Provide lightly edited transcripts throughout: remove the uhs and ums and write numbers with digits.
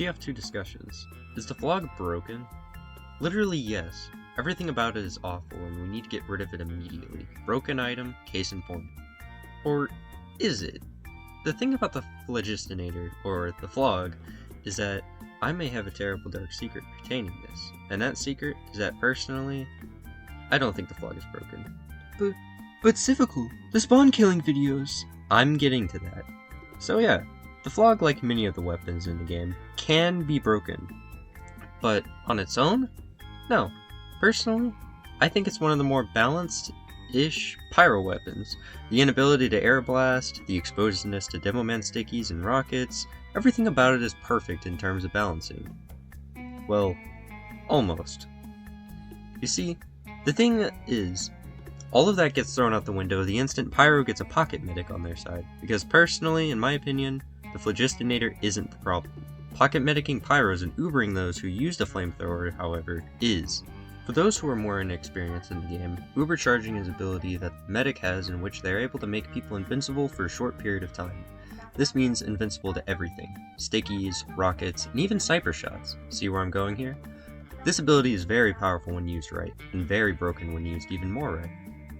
TF2 discussions. Is the Phlog broken? Literally yes. Everything about it is awful and we need to get rid of it immediately. Broken item, case in point. Or is it? The thing about the Phlogistinator, or the Phlog, is that I may have a terrible dark secret pertaining this, and that secret is that personally, I don't think the Phlog is broken. But Civical, the spawn killing videos. I'm getting to that. So yeah, the Phlog, like many of the weapons in the game, can be broken. But on its own? No. Personally, I think it's one of the more balanced-ish pyro weapons. The inability to air blast, the exposedness to demo man stickies and rockets, everything about it is perfect in terms of balancing. Well, almost. You see, the thing is, all of that gets thrown out the window the instant Pyro gets a pocket medic on their side, because personally, in my opinion, the Phlogistinator isn't the problem. Pocket medicing Pyros and Ubering those who used a flamethrower, however, is. For those who are more inexperienced in the game, Uber charging is an ability that the medic has in which they are able to make people invincible for a short period of time. This means invincible to everything. Stickies, rockets, and even sniper shots. See where I'm going here? This ability is very powerful when used right, and very broken when used even more right.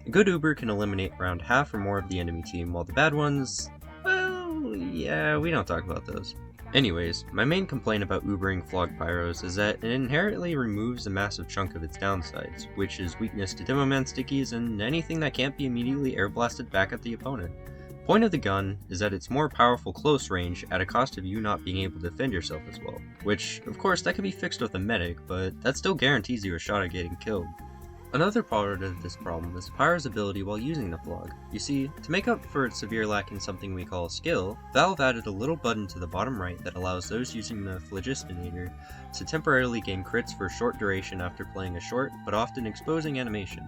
A good Uber can eliminate around half or more of the enemy team, while the bad ones, well, yeah, we don't talk about those. Anyways, my main complaint about Ubering Phlog Pyros is that it inherently removes a massive chunk of its downsides, which is weakness to demo man stickies and anything that can't be immediately air blasted back at the opponent. Point of the gun is that it's more powerful close range at a cost of you not being able to defend yourself as well, which, of course, that can be fixed with a medic, but that still guarantees you a shot at getting killed. Another part of this problem is Pyro's ability while using the Phlog. You see, to make up for its severe lack in something we call skill, Valve added a little button to the bottom right that allows those using the Phlogistinator to temporarily gain crits for a short duration after playing a short, but often exposing animation.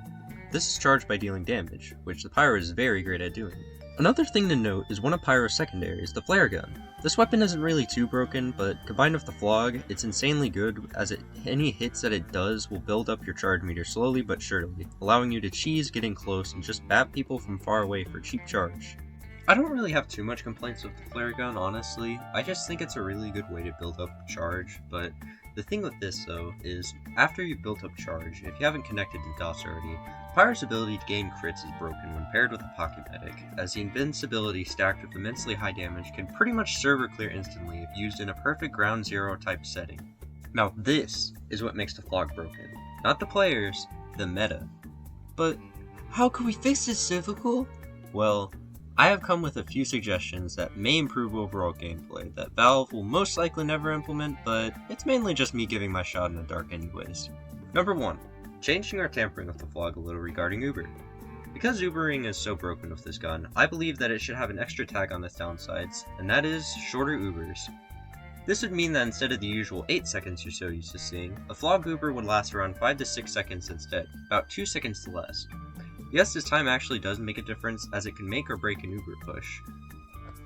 This is charged by dealing damage, which the Pyro is very great at doing. Another thing to note is one of Pyro's secondaries, the flare gun. This weapon isn't really too broken, but combined with the Phlog, it's insanely good as any hits that it does will build up your charge meter slowly but surely, allowing you to cheese getting close and just bat people from far away for cheap charge. I don't really have too much complaints with the flare gun, honestly. I just think it's a really good way to build up charge, but the thing with this though is, after you've built up charge, if you haven't connected to DOS already, Pyro's ability to gain crits is broken when paired with a pocket medic, as the invincibility stacked with immensely high damage can pretty much server clear instantly if used in a perfect ground zero type setting. Now this is what makes the Phlog broken. Not the players, the meta. But how can we fix this, Civical? Well, I have come with a few suggestions that may improve overall gameplay that Valve will most likely never implement, but it's mainly just me giving my shot in the dark anyways. Number 1. Changing or tampering with the Phlog a little regarding Uber. Because Ubering is so broken with this gun, I believe that it should have an extra tag on its downsides, and that is shorter Ubers. This would mean that instead of the usual 8 seconds you're so used to seeing, a Phlog Uber would last around 5 to 6 seconds instead, about 2 seconds less. Yes, this time actually does make a difference, as it can make or break an Uber push.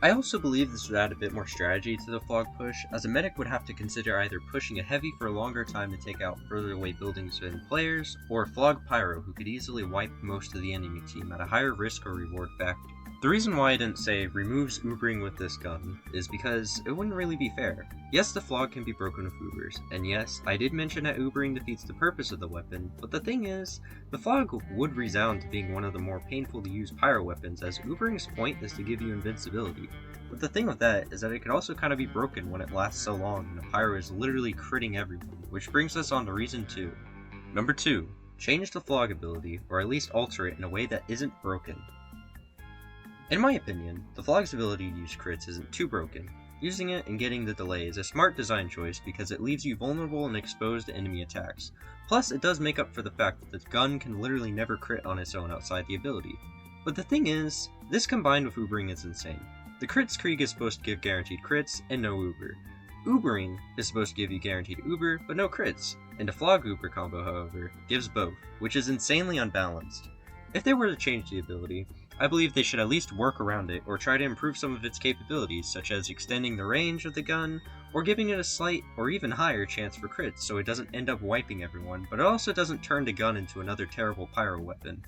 I also believe this would add a bit more strategy to the Phlog push, as a medic would have to consider either pushing a heavy for a longer time to take out further away buildings and players, or a Phlog Pyro who could easily wipe most of the enemy team at a higher risk or reward factor. The reason why I didn't say removes Ubering with this gun is because it wouldn't really be fair. Yes, the Phlog can be broken with Ubers, and yes, I did mention that Ubering defeats the purpose of the weapon, but the thing is, the Phlog would resound to being one of the more painful to use pyro weapons, as Ubering's point is to give you invincibility. But the thing with that is that it could also kind of be broken when it lasts so long and the pyro is literally critting everyone, which brings us on to reason 2. Number 2. Change the Phlog ability, or at least alter it in a way that isn't broken. In my opinion, the Phlog's ability to use crits isn't too broken. Using it and getting the delay is a smart design choice because it leaves you vulnerable and exposed to enemy attacks. Plus, it does make up for the fact that the gun can literally never crit on its own outside the ability. But the thing is, this combined with Ubering is insane. The Crits Krieg is supposed to give guaranteed crits and no Uber. Ubering is supposed to give you guaranteed Uber but no crits, and the Phlog Uber combo, however, gives both, which is insanely unbalanced. If they were to change the ability, I believe they should at least work around it or try to improve some of its capabilities, such as extending the range of the gun, or giving it a slight or even higher chance for crits so it doesn't end up wiping everyone, but it also doesn't turn the gun into another terrible pyro weapon.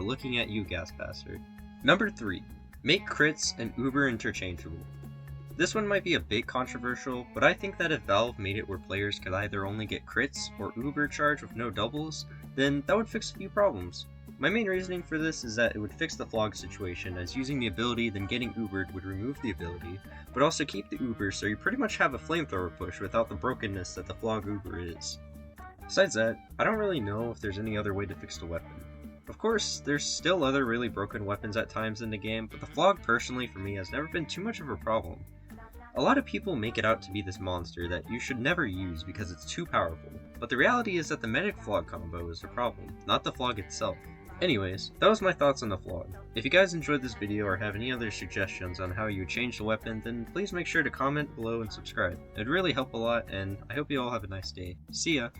Looking at you, Gas Passer. Number 3. Make crits and Uber interchangeable. This one might be a bit controversial, but I think that if Valve made it where players could either only get crits or uber charge with no doubles, then that would fix a few problems. My main reasoning for this is that it would fix the Phlog situation, as using the ability then getting ubered would remove the ability, but also keep the uber so you pretty much have a flamethrower push without the brokenness that the Phlog uber is. Besides that, I don't really know if there's any other way to fix the weapon. Of course, there's still other really broken weapons at times in the game, but the Phlog personally for me has never been too much of a problem. A lot of people make it out to be this monster that you should never use because it's too powerful, but the reality is that the medic Phlog combo is the problem, not the Phlog itself. Anyways, that was my thoughts on the Phlog. If you guys enjoyed this video or have any other suggestions on how you would change the weapon, then please make sure to comment below and subscribe. It'd really help a lot, and I hope you all have a nice day. See ya!